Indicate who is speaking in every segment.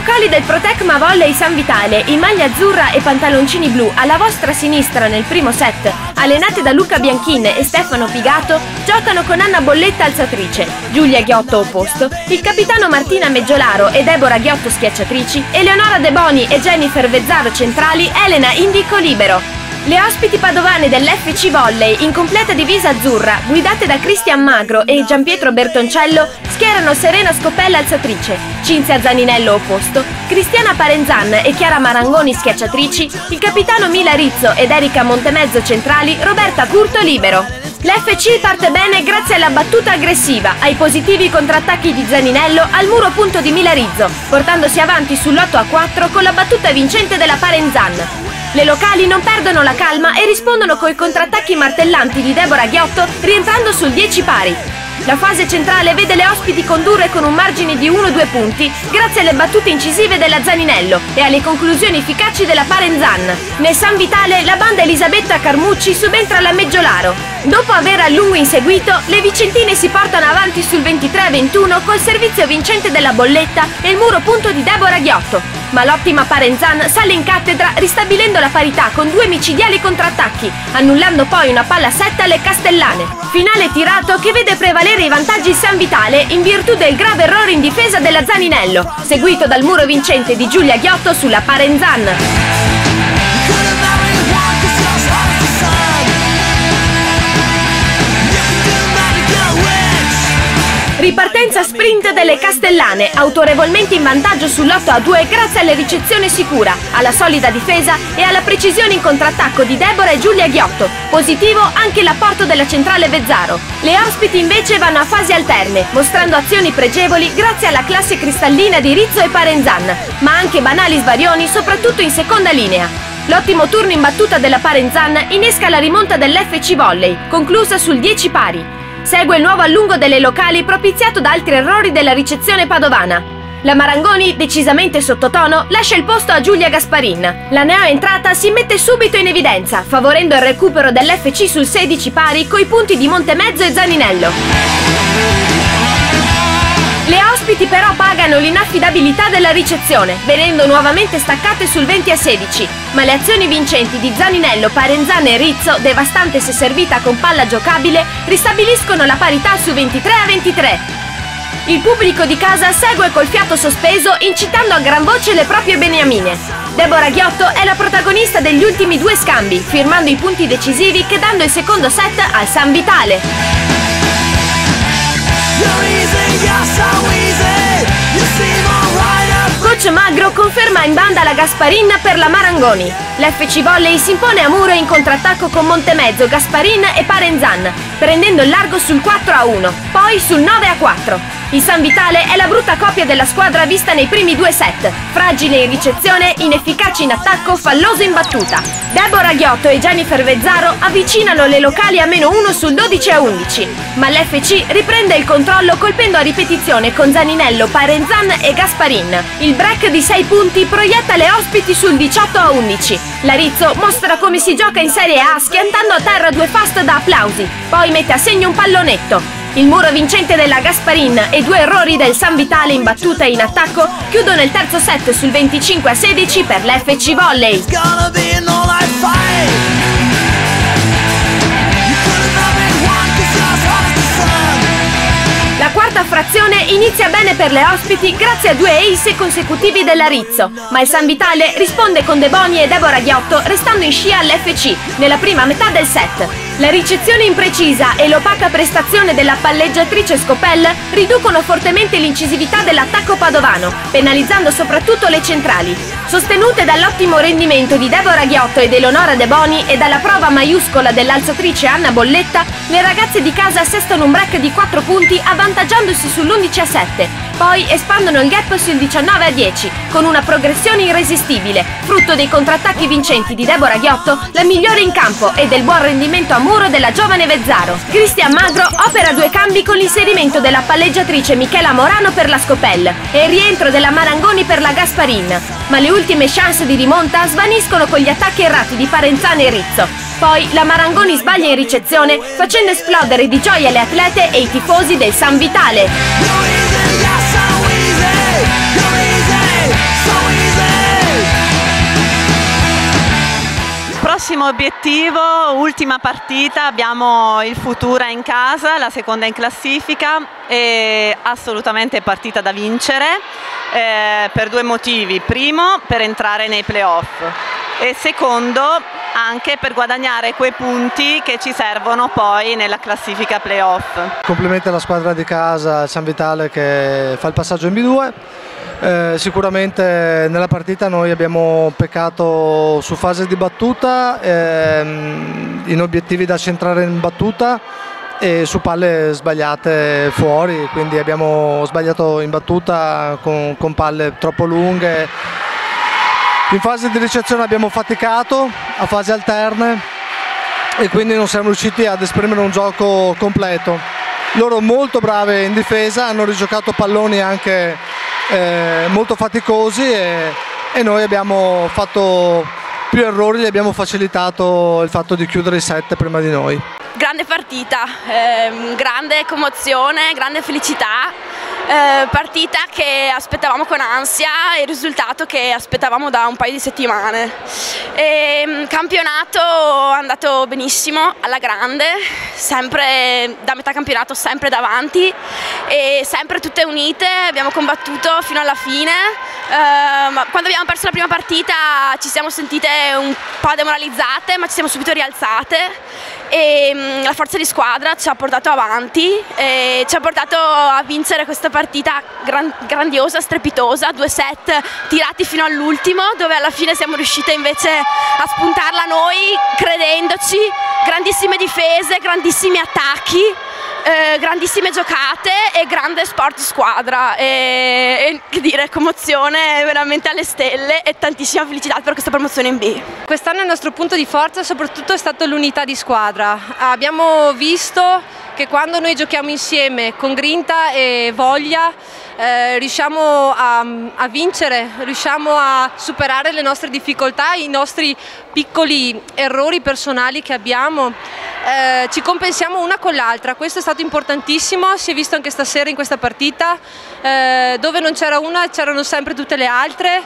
Speaker 1: locali del Protecma Volley San Vitale, in maglia azzurra e pantaloncini blu, alla vostra sinistra nel primo set, allenate da Luca Bianchin e Stefano Pigato, giocano con Anna Bolletta alzatrice, Giulia Ghiotto opposto, il capitano Martina Meggiolaro e Deborah Ghiotto schiacciatrici, Eleonora De Boni e Jennifer Vezzaro centrali, Elena Indico libero. Le ospiti padovane dell'FC Volley, in completa divisa azzurra, guidate da Cristian Magro e Gianpietro Bertoncello, schierano Serena Scopella alzatrice, Cinzia Zaninello opposto, Cristiana Parenzan e Chiara Marangoni schiacciatrici, il capitano Mila Rizzo ed Erika Montemezzo centrali, Roberta Curto libero. L'FC parte bene grazie alla battuta aggressiva, ai positivi contrattacchi di Zaninello al muro punto di Mila Rizzo, portandosi avanti sull'8-4 con la battuta vincente della Parenzan. Le locali non perdono la calma e rispondono coi contrattacchi martellanti di Deborah Ghiotto, rientrando sul 10 pari. La fase centrale vede le ospiti condurre con un margine di 1-2 punti grazie alle battute incisive della Zaninello e alle conclusioni efficaci della Parenzan. Nel San Vitale la banda Elisabetta Carmucci subentra alla Meggiolaro. Dopo aver a lungo inseguito, le vicentine si portano avanti sul 23-21 col servizio vincente della Bolletta e il muro punto di Deborah Ghiotto. Ma l'ottima Parenzan sale in cattedra ristabilendo la parità con 2 micidiali contrattacchi, annullando poi una palla 7 alle Castellane. Finale tirato che vede prevalere i vantaggi San Vitale in virtù del grave errore in difesa della Zaninello, seguito dal muro vincente di Giulia Ghiotto sulla Parenzan. Ripartenza sprint delle Castellane, autorevolmente in vantaggio sull'8-2 grazie alla ricezione sicura, alla solida difesa e alla precisione in contrattacco di Deborah e Giulia Ghiotto. Positivo anche l'apporto della centrale Vezzaro. Le ospiti invece vanno a fasi alterne, mostrando azioni pregevoli grazie alla classe cristallina di Rizzo e Parenzan, ma anche banali svarioni soprattutto in seconda linea. L'ottimo turno in battuta della Parenzan innesca la rimonta dell'FC Volley, conclusa sul 10 pari. Segue il nuovo allungo delle locali propiziato da altri errori della ricezione padovana. La Marangoni, decisamente sottotono, lascia il posto a Giulia Gasparin. La neoentrata si mette subito in evidenza, favorendo il recupero dell'FC sul 16 pari coi punti di Montemezzo e Zaninello. Le ospiti però pagano l'inaffidabilità della ricezione, venendo nuovamente staccate sul 20-16, ma le azioni vincenti di Zaninello, Parenzan e Rizzo, devastante se servita con palla giocabile, ristabiliscono la parità su 23-23. Il pubblico di casa segue col fiato sospeso, incitando a gran voce le proprie beniamine. Deborah Ghiotto è la protagonista degli ultimi 2 scambi, firmando i punti decisivi che danno il secondo set al San Vitale. Coach Magro conferma in banda la Gasparin per la Marangoni. L'FC Volley si impone a muro in contrattacco con Montemezzo, Gasparin e Parenzan, prendendo il largo sul 4-1, poi sul 9-4. Il San Vitale è la brutta copia della squadra vista nei primi 2 set, fragile in ricezione, inefficace in attacco, falloso in battuta. Deborah Ghiotto e Jennifer Vezzaro avvicinano le locali a -1 sul 12-11, ma l'FC riprende il controllo colpendo a ripetizione con Zaninello, Parenzan e Gasparin. Il break di 6 punti proietta le ospiti sul 18-11. La Rizzo mostra come si gioca in Serie A schiantando a terra 2 fast da applausi, poi mette a segno un pallonetto. Il muro vincente della Gasparin e 2 errori del San Vitale in battuta e in attacco chiudono il terzo set sul 25-16 per l'FC Volley. La quarta frazione inizia bene per le ospiti grazie a 2 ace consecutivi della Rizzo, ma il San Vitale risponde con De Boni e Deborah Ghiotto restando in scia all'FC nella prima metà del set. La ricezione imprecisa e l'opaca prestazione della palleggiatrice Scopella riducono fortemente l'incisività dell'attacco padovano, penalizzando soprattutto le centrali. Sostenute dall'ottimo rendimento di Deborah Ghiotto ed Eleonora De Boni e dalla prova maiuscola dell'alzatrice Anna Bolletta, le ragazze di casa assestano un break di 4 punti avvantaggiandosi sull'11-7. Poi espandono il gap sul 19-10 con una progressione irresistibile, frutto dei contrattacchi vincenti di Deborah Ghiotto, la migliore in campo e del buon rendimento a muro della giovane Vezzaro. Cristian Magro opera 2 cambi con l'inserimento della palleggiatrice Michela Morano per la Scopella e il rientro della Marangoni per la Gasparin, ma le ultime chance di rimonta svaniscono con gli attacchi errati di Parenzan e Rizzo. Poi la Marangoni sbaglia in ricezione, facendo esplodere di gioia le atlete e i tifosi del San Vitale.
Speaker 2: Prossimo obiettivo, ultima partita, abbiamo il Futura in casa, la seconda in classifica, e assolutamente partita da vincere per due motivi: primo, per entrare nei playoff, e secondo, anche per guadagnare quei punti che ci servono poi nella classifica playoff.
Speaker 3: Complimenti alla squadra di casa, San Vitale, che fa il passaggio in B2. Sicuramente nella partita noi abbiamo peccato su fase di battuta, in obiettivi da centrare in battuta e su palle sbagliate fuori, quindi abbiamo sbagliato in battuta con palle troppo lunghe. In fase di ricezione abbiamo faticato a fasi alterne e quindi non siamo riusciti ad esprimere un gioco completo. Loro molto brave in difesa, hanno rigiocato palloni anche molto faticosi e noi abbiamo fatto più errori, gli abbiamo facilitato il fatto di chiudere i set prima di noi.
Speaker 4: Grande partita, grande commozione, grande felicità, partita che aspettavamo con ansia e il risultato che aspettavamo da un paio di settimane. Campionato andato benissimo, alla grande, sempre da metà campionato, sempre davanti e sempre tutte unite, abbiamo combattuto fino alla fine. Ma quando abbiamo perso la prima partita ci siamo sentite un po' demoralizzate, ma ci siamo subito rialzate e la forza di squadra ci ha portato avanti e ci ha portato a vincere questa partita grandiosa, strepitosa, 2 set tirati fino all'ultimo, dove alla fine siamo riuscite invece a spuntarla noi credendoci, grandissime difese, grandissimi attacchi, grandissime giocate e grande sport di squadra e che dire, commozione veramente alle stelle e tantissima felicità per questa promozione in B.
Speaker 5: Quest'anno il nostro punto di forza soprattutto è stato l'unità di squadra. Abbiamo visto che quando noi giochiamo insieme con grinta e voglia riusciamo a vincere, riusciamo a superare le nostre difficoltà, i nostri piccoli errori personali che abbiamo, ci compensiamo una con l'altra. Questo è stato importantissimo, si è visto anche stasera in questa partita, dove non c'era una c'erano sempre tutte le altre.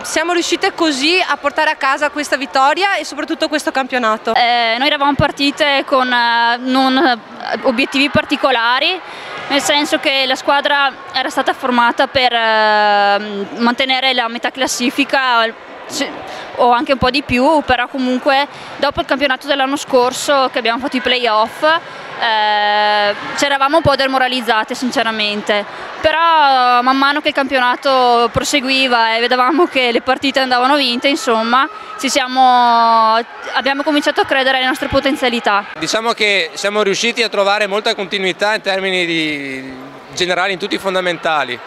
Speaker 5: Siamo riuscite così a portare a casa questa vittoria e soprattutto questo campionato.
Speaker 6: Noi eravamo partite con non obiettivi particolari, nel senso che la squadra era stata formata per mantenere la metà classifica o anche un po' di più, però comunque dopo il campionato dell'anno scorso che abbiamo fatto i playoff ci eravamo un po' demoralizzate sinceramente, però man mano che il campionato proseguiva e vedevamo che le partite andavano vinte, insomma abbiamo cominciato a credere alle nostre potenzialità.
Speaker 7: Diciamo che siamo riusciti a trovare molta continuità in termini generali in tutti i fondamentali.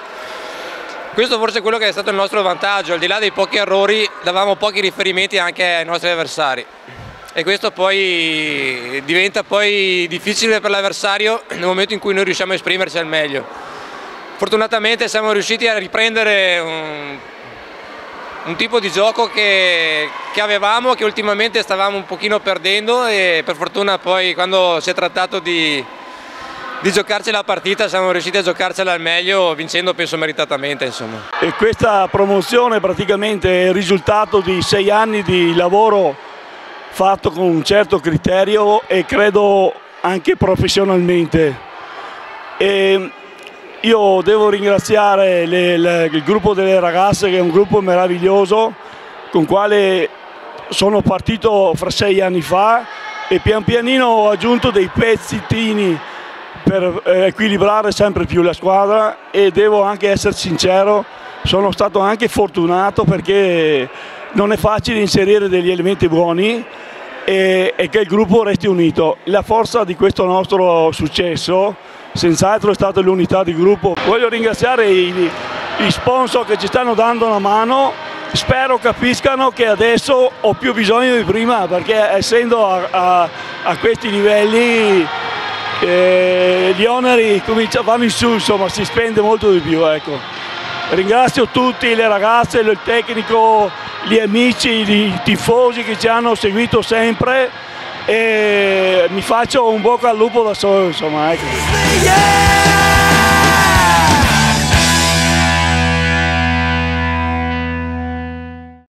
Speaker 7: Questo forse è quello che è stato il nostro vantaggio, al di là dei pochi errori davamo pochi riferimenti anche ai nostri avversari e questo poi diventa poi difficile per l'avversario nel momento in cui noi riusciamo a esprimerci al meglio. Fortunatamente siamo riusciti a riprendere un tipo di gioco che avevamo, che ultimamente stavamo un pochino perdendo e per fortuna poi quando si è trattato di giocarci la partita siamo riusciti a giocarcela al meglio, vincendo penso meritatamente, insomma.
Speaker 8: E questa promozione praticamente è il risultato di 6 anni di lavoro fatto con un certo criterio e credo anche professionalmente. E io devo ringraziare il gruppo delle ragazze, che è un gruppo meraviglioso con il quale sono partito fra 6 anni fa e pian pianino ho aggiunto dei pezzettini per equilibrare sempre più la squadra e devo anche essere sincero, sono stato anche fortunato perché non è facile inserire degli elementi buoni e che il gruppo resti unito. La forza di questo nostro successo senz'altro è stata l'unità di gruppo. Voglio ringraziare gli sponsor che ci stanno dando una mano, spero capiscano che adesso ho più bisogno di prima perché essendo a questi livelli gli oneri vanno in su, insomma si spende molto di più, ecco. Ringrazio tutti, le ragazze, il tecnico, gli amici, i tifosi che ci hanno seguito sempre e mi faccio un bocca al lupo da solo, insomma, ecco.